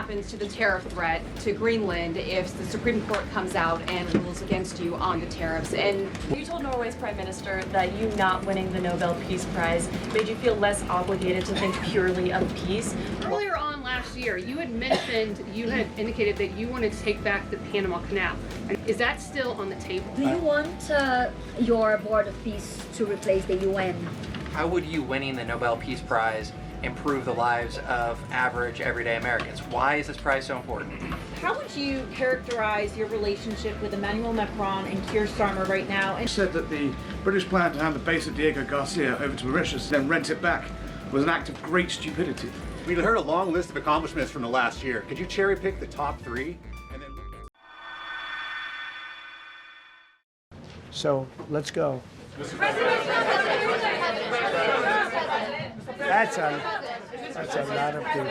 happens to the tariff threat to Greenland if the Supreme Court comes out and rules against you on the tariffs? And you told Norway's Prime Minister that you not winning the Nobel Peace Prize made you feel less obligated to think purely of peace. Earlier on last year, you had mentioned, you had indicated that you wanted to take back the Panama Canal. Is that still on the table? Do you want your Board of Peace to replace the UN? How would you winning the Nobel Peace Prize improve the lives of average, everyday Americans? Why is this prize so important? How would you characterize your relationship with Emmanuel Macron and Keir Starmer right now? He said that the British plan to hand the base of Diego Garcia over to Mauritius, then rent it back, was an act of great stupidity. We heard a long list of accomplishments from the last year. Could you cherry pick the top three? And then... So let's go. That's a lot of people.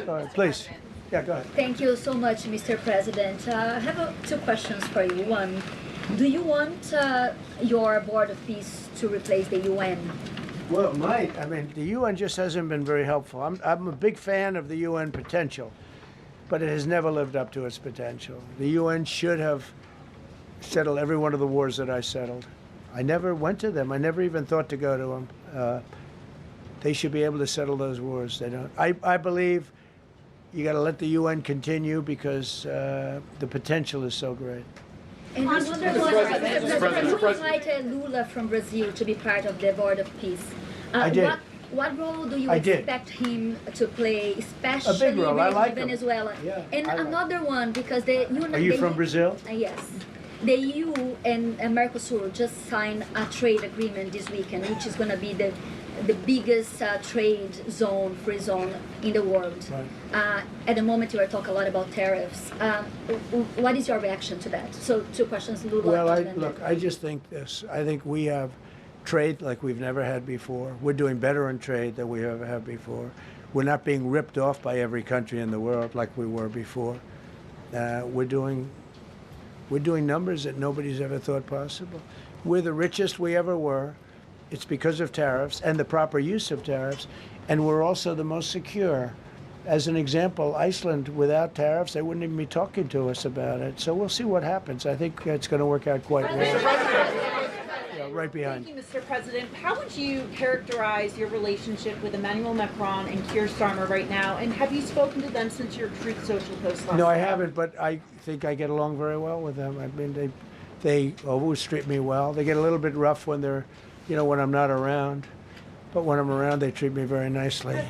Go ahead, please. Yeah, go ahead. Thank you so much, Mr. President. I have two questions for you. One, do you want your Board of Peace to replace the UN? Well, it might. I mean, the UN just hasn't been very helpful. I'm a big fan of the UN potential, but it has never lived up to its potential. The UN should have settled every one of the wars that I settled. I never went to them. I never even thought to go to them. They should be able to settle those wars. They don't. I believe you got to let the UN continue because the potential is so great. And I wonder you invited Lula from Brazil to be part of the Board of Peace. I did. What role do you expect him to play, especially a big role. I like Venezuela? Yeah, and another one, because the Are you from Brazil? Yes. The EU and Mercosur just signed a trade agreement this weekend, which is going to be the biggest trade zone, free zone in the world. Right. At the moment, you are talking a lot about tariffs. What is your reaction to that? So, two questions, Lula. Well, look, I just think this. I think we have trade like we've never had before. We're doing better in trade than we ever have before. We're not being ripped off by every country in the world like we were before. We're doing numbers that nobody's ever thought possible. We're the richest we ever were. It's because of tariffs and the proper use of tariffs. And we're also the most secure. As an example, Iceland, without tariffs, they wouldn't even be talking to us about it. So we'll see what happens. I think it's going to work out quite well. Yeah, right behind. Thank you, Mr. President. How would you characterize your relationship with Emmanuel Macron and Keir Starmer right now? And have you spoken to them since your Truth Social post last No, I night? haven't, but I think I get along very well with them. I mean, they always treat me well. They get a little bit rough when they're, when I'm not around. But when I'm around, they treat me very nicely.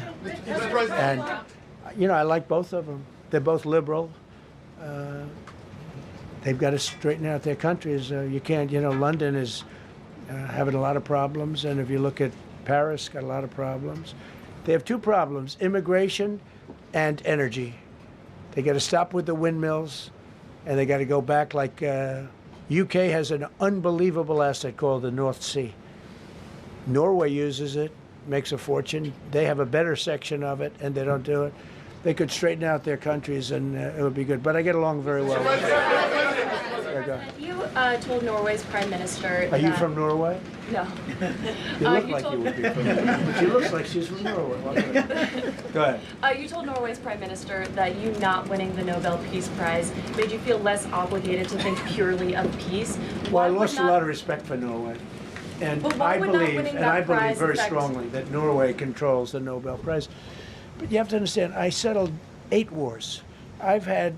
And, I like both of them. They're both liberal. They've got to straighten out their countries. You can't, London is having a lot of problems. And if you look at Paris, got a lot of problems. They have two problems, immigration and energy. They got to stop with the windmills, and they got to go back like UK has an unbelievable asset called the North Sea. Norway uses it, makes a fortune. They have a better section of it, and they don't do it. They could straighten out their countries, and it would be good. But I get along very well with them. You told Norway's Prime Minister Are you from Norway? No. You look like you would be from Norway. But she looks like she's from Norway. Go ahead. You told Norway's Prime Minister that you not winning the Nobel Peace Prize made you feel less obligated to think purely of peace. Well, I lost a lot of respect for Norway. And I believe very strongly that Norway controls the Nobel Prize. But you have to understand, I settled 8 wars. I've had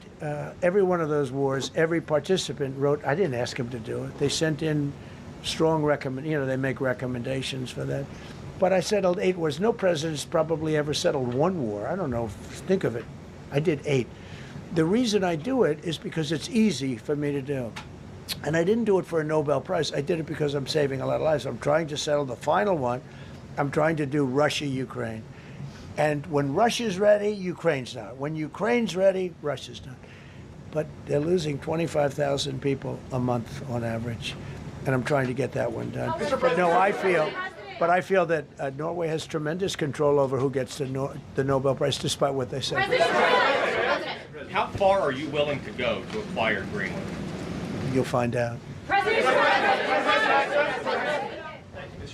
every one of those wars, every participant wrote, I didn't ask them to do it. They sent in strong they make recommendations for that. But I settled 8 wars. No president's probably ever settled 1 war. I don't know, think of it. I did 8. The reason I do it is because it's easy for me to do. And I didn't do it for a Nobel Prize. I did it because I'm saving a lot of lives. I'm trying to settle the final one. I'm trying to do Russia-Ukraine. And when Russia's ready, Ukraine's not. When Ukraine's ready, Russia's not. But they're losing 25,000 people a month on average. And I'm trying to get that one done. But no, I feel that Norway has tremendous control over who gets the Nobel Prize, despite what they say. How far are you willing to go to acquire Greenland? You'll find out. Mr.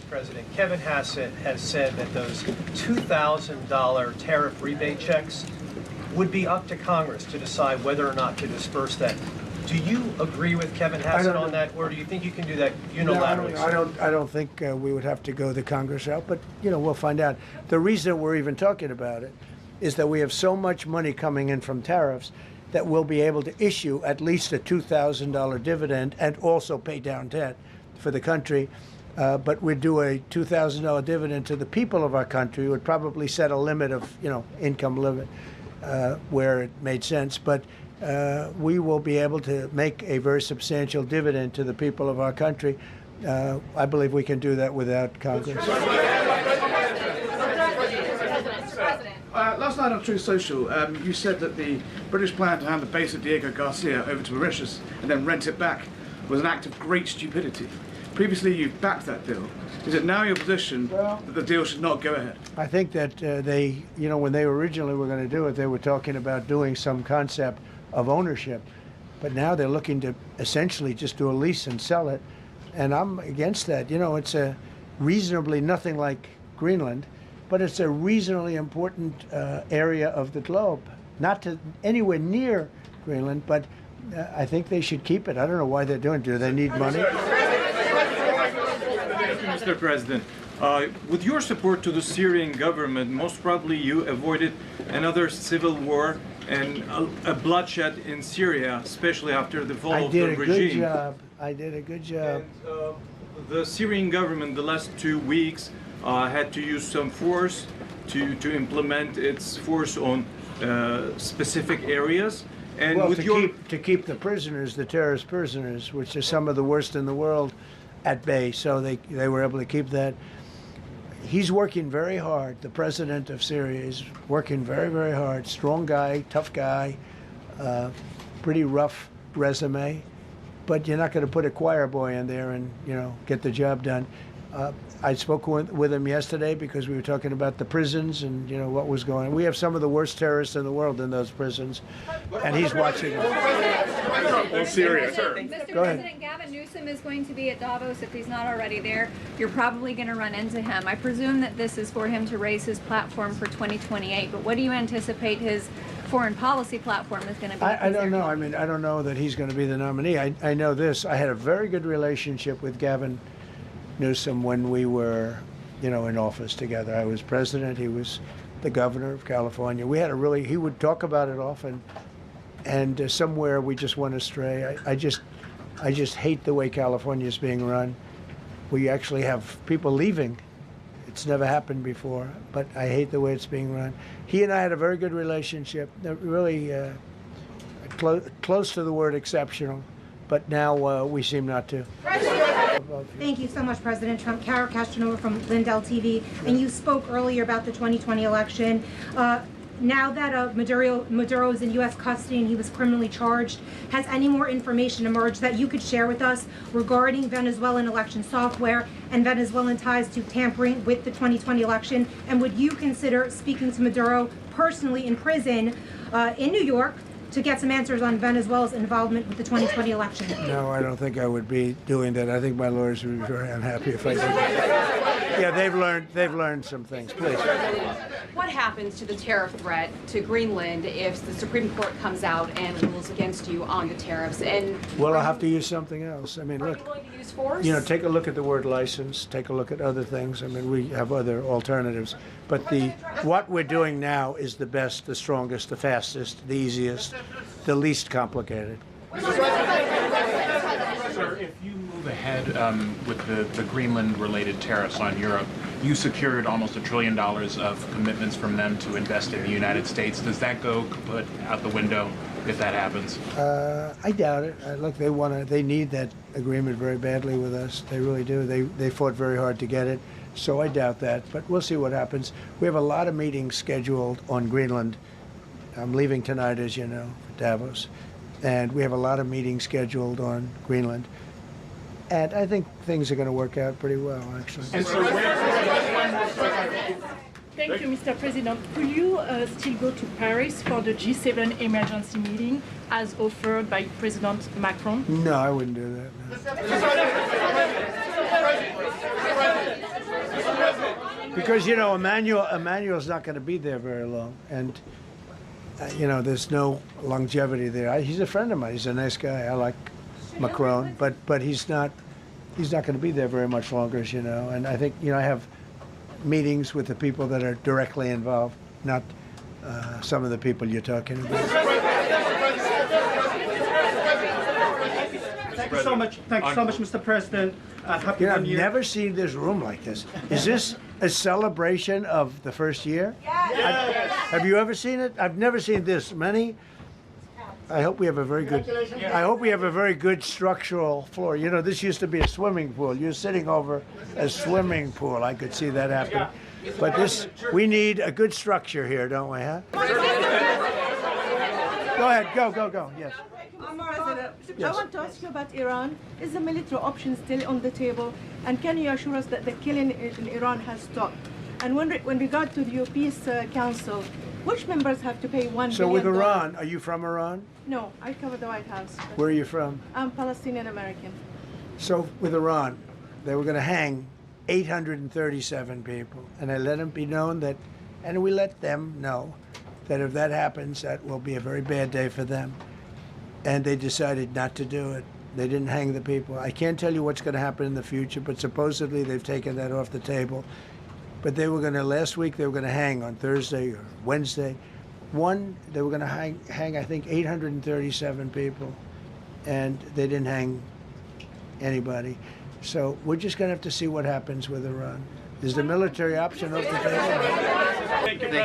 President, Kevin Hassett has said that those $2,000 tariff rebate checks would be up to Congress to decide whether or not to disperse that. Do you agree with Kevin Hassett on that, or do you think you can do that unilaterally? No, I don't think we would have to go the Congress route, but we'll find out. The reason we're even talking about it is that we have so much money coming in from tariffs that we'll be able to issue at least a $2,000 dividend and also pay down debt for the country. But we'd do a $2,000 dividend to the people of our country. We would probably set a limit of, income limit where it made sense. But we will be able to make a very substantial dividend to the people of our country. I believe we can do that without Congress. Last night on Truth Social, you said that the British plan to hand the base of Diego Garcia over to Mauritius and then rent it back was an act of great stupidity. Previously, you've backed that deal. Is it now your position that the deal should not go ahead? I think that they, when they originally were going to do it, they were talking about doing some concept of ownership. But now they're looking to essentially just do a lease and sell it. And I'm against that. It's a reasonably nothing like Greenland, but it's a reasonably important area of the globe. Not to anywhere near Greenland, but I think they should keep it. I don't know why they're doing it. Do they need money? Mr. President, with your support to the Syrian government, most probably you avoided another civil war and a bloodshed in Syria, especially after the fall of the regime. I did a good job. And, the Syrian government, the last 2 weeks, had to use some force to implement its force on specific areas. And well, with to keep the prisoners, the terrorist prisoners, which are some of the worst in the world, at bay, so they were able to keep that. He's working very hard. The president of Syria is working very, very hard. Strong guy, tough guy, pretty rough resume, but you're not going to put a choir boy in there and get the job done. I spoke with him yesterday because we were talking about the prisons and what was going on. We have some of the worst terrorists in the world in those prisons, and he's watching them. Syria. Mr. President, Gavin Newsom is going to be at Davos if he's not already there. You're probably going to run into him. I presume that this is for him to raise his platform for 2028, but what do you anticipate his foreign policy platform is going to be? I don't know. I mean, I don't know that he's going to be the nominee. I know this. I had a very good relationship with Gavin Newsom when we were, in office together. I was president. He was the governor of California. We had he would talk about it often, and somewhere we just went astray. I just hate the way California is being run. We actually have people leaving. It's never happened before, but I hate the way it's being run. He and I had a very good relationship, really close to the word exceptional, but now we seem not to. Thank you so much, President Trump. Kara Castanova from Lindell TV. And you spoke earlier about the 2020 election. Now that Maduro is in U.S. custody and he was criminally charged, has any more information emerged that you could share with us regarding Venezuelan election software and Venezuelan ties to tampering with the 2020 election? And would you consider speaking to Maduro personally in prison in New York to get some answers on Venezuela's involvement with the 2020 election? No, I don't think I would be doing that. I think my lawyers would be very unhappy if I did that. Yeah, they've learned some things. Please. What happens to the tariff threat to Greenland if the Supreme Court comes out and rules against you on the tariffs? And well, I'll have to use something else. I mean, look, are you going to use force? Take a look at the word license. Take a look at other things. I mean, we have other alternatives. But what we're doing now is the best, the strongest, the fastest, the easiest, the least complicated. Sir, if you move ahead with the Greenland-related tariffs on Europe, you secured almost $1 trillion of commitments from them to invest in the United States. Does that go kaput out the window if that happens? I doubt it. Look, they need that agreement very badly with us. They really do. They fought very hard to get it. So I doubt that, but we'll see what happens. We have a lot of meetings scheduled on Greenland. I'm leaving tonight, as you know, for Davos. And we have a lot of meetings scheduled on Greenland. And I think things are going to work out pretty well, actually. And so Thank you, Mr. President. Could you still go to Paris for the G7 emergency meeting as offered by President Macron? No, I wouldn't do that. No. Because, you know, Emmanuel's not going to be there very long. And, you know, there's no longevity there. He's a friend of mine. He's a nice guy. I like Macron. But he's not going to be there very much longer, as you know. And I think, you know, I have meetings with the people that are directly involved, not some of the people you're talking about. Thank you so much. Thank you so much, Mr. President. Happy You know, I've New Year. never seen this room like this. Is this a celebration of the first year? Yes. Have you ever seen it? I've never seen this many. I hope we have a very good. I hope we have a very good structural floor. You know, this used to be a swimming pool. You're sitting over a swimming pool. I could see that happen. But we need a good structure here, don't we? Huh? Go ahead. Go. Yes. President, Yes. I want to ask you about Iran. Is the military option still on the table? And can you assure us that the killing in Iran has stopped? And when regard to the Peace Council, which members have to pay $1 billion? So with Iran, are you from Iran? No, I cover the White House. Where are you from? I'm Palestinian American. So with Iran, they were going to hang 837 people, and I let them be known that, and we let them know that if that happens, that will be a very bad day for them. And they decided not to do it. They didn't hang the people. I can't tell you what's going to happen in the future, but supposedly they've taken that off the table. But they were going to, last week, they were going to hang on Thursday or Wednesday. They were going to hang, I think, 837 people, and they didn't hang anybody. So we're just going to have to see what happens with Iran. Is the military option off the table?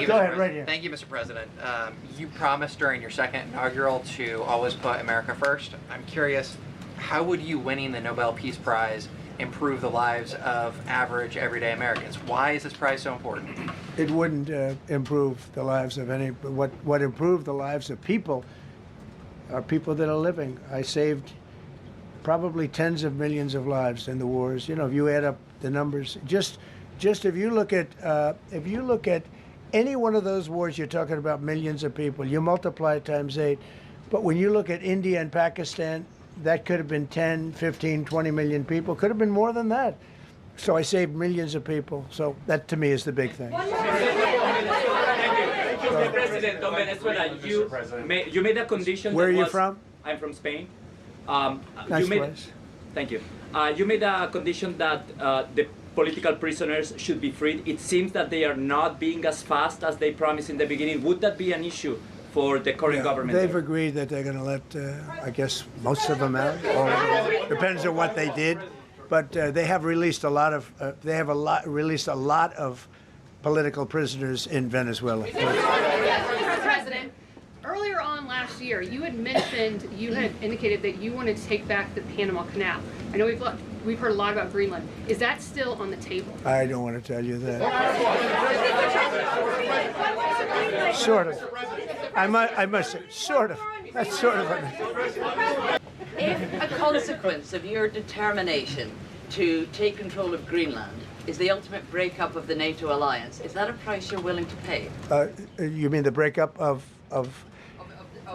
Go ahead, right here. Thank you, Mr. President. You promised during your second inaugural to always put America first. I'm curious, how would you winning the Nobel Peace Prize improve the lives of average, everyday Americans? Why is this prize so important? It wouldn't improve the lives of any. What improved the lives of people are people that are living. I saved probably tens of millions of lives in the wars. You know, if you add up the numbers, just if you look at any one of those wars, you're talking about millions of people. You multiply it times 8. But when you look at India and Pakistan, that could have been 10, 15, 20 million people. Could have been more than that. So I saved millions of people. So that, to me, is the big thing. Mr. President of Venezuela, you made a condition. Where are you from? I'm from Spain. Nice place. Thank you. You made a condition that the political prisoners should be freed. It seems that they are not being as fast as they promised in the beginning. Would that be an issue for the current government? They've agreed that they're going to let, I guess, most of them out. Or depends on what they did. But they have released a lot of. Released a lot of political prisoners in Venezuela. Mr. President, earlier on last year, you had indicated that you wanted to take back the Panama Canal. I know we've heard a lot about Greenland. Is that still on the table? I don't want to tell you that. Sort of. I must say, sort of. That's sort of it. If a consequence of your determination to take control of Greenland is the ultimate breakup of the NATO alliance, is that a price you're willing to pay? You mean the breakup of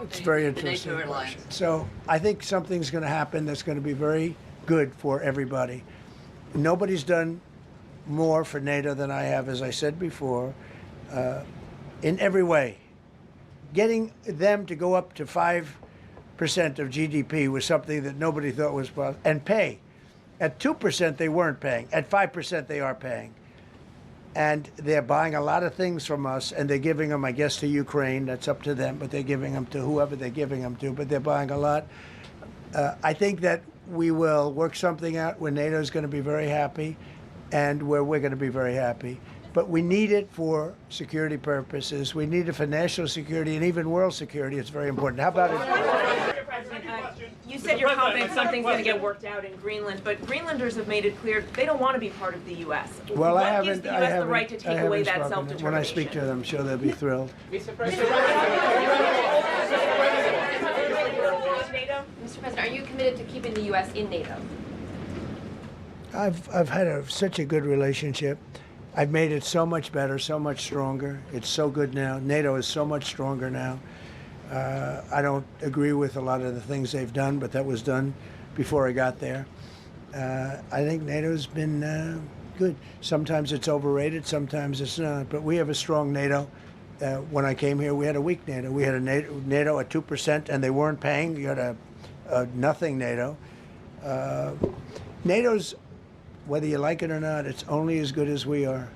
it's very interesting. NATO alliance. So I think something's going to happen that's going to be very good for everybody. Nobody's done more for NATO than I have, as I said before, in every way. Getting them to go up to 5% of GDP was something that nobody thought was possible, and pay. At 2%, they weren't paying. At 5%, they are paying. And they're buying a lot of things from us, and they're giving them, I guess, to Ukraine. That's up to them, but they're giving them to whoever they're giving them to, but they're buying a lot. I think that we will work something out where NATO is going to be very happy and where we're going to be very happy. But we need it for security purposes. We need it for national security and even world security. It's very important. How about it? You said you're confident something's going to get worked out in Greenland, but Greenlanders have made it clear they don't want to be part of the U.S. Well, what gives the U.S. the right to take away that self-determination? When I speak to them, I'm sure they'll be thrilled. Mr. President, are you committed to keeping the U.S. in NATO? I've had such a good relationship. I've made it so much better, so much stronger. It's so good now. NATO is so much stronger now. I don't agree with a lot of the things they've done, but that was done before I got there. I think NATO's been good. Sometimes it's overrated, sometimes it's not. But we have a strong NATO. When I came here, we had a weak NATO. We had a NATO at 2%, and they weren't paying. You had a nothing NATO. NATO's, whether you like it or not, it's only as good as we are.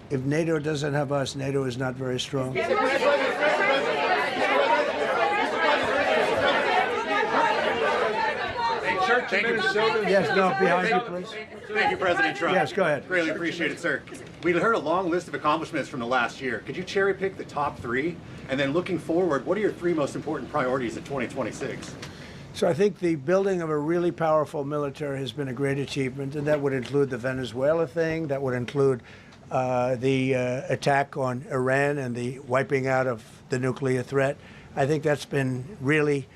If NATO doesn't have us, NATO is not very strong. Thank you. Yes, no, behind you, please. Thank you, President Trump. Yes, go ahead. Greatly appreciate it, sir. We heard a long list of accomplishments from the last year. Could you cherry pick the top 3? And then looking forward, what are your 3 most important priorities in 2026? So I think the building of a really powerful military has been a great achievement, and that would include the Venezuela thing, that would include the attack on Iran and the wiping out of the nuclear threat. I think that's been really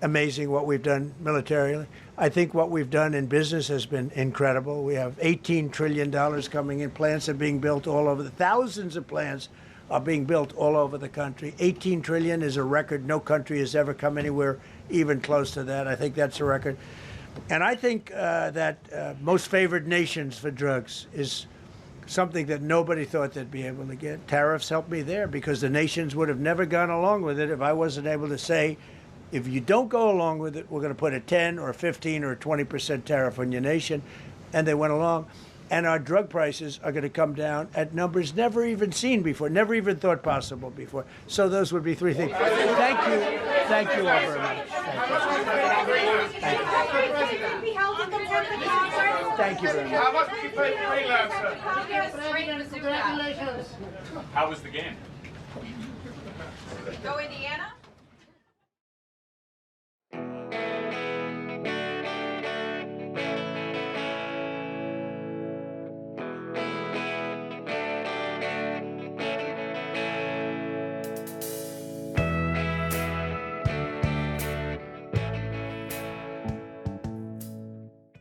amazing what we've done militarily. I think what we've done in business has been incredible. We have $18 trillion coming in. Plants are being built all over. Thousands of plants are being built all over the country. 18 trillion is a record. No country has ever come anywhere even close to that. I think that's a record. And I think that most favored nations for drugs is something that nobody thought they'd be able to get. Tariffs helped me there because the nations would have never gone along with it if I wasn't able to say, if you don't go along with it, we're going to put a 10 or 15 or 20% tariff on your nation. And they went along. And our drug prices are going to come down at numbers never even seen before, never even thought possible before. So those would be 3 things. Thank you. Thank you all very much. Thank you very much. How much did you pay for Greenland, sir? How was the game? Go Indiana.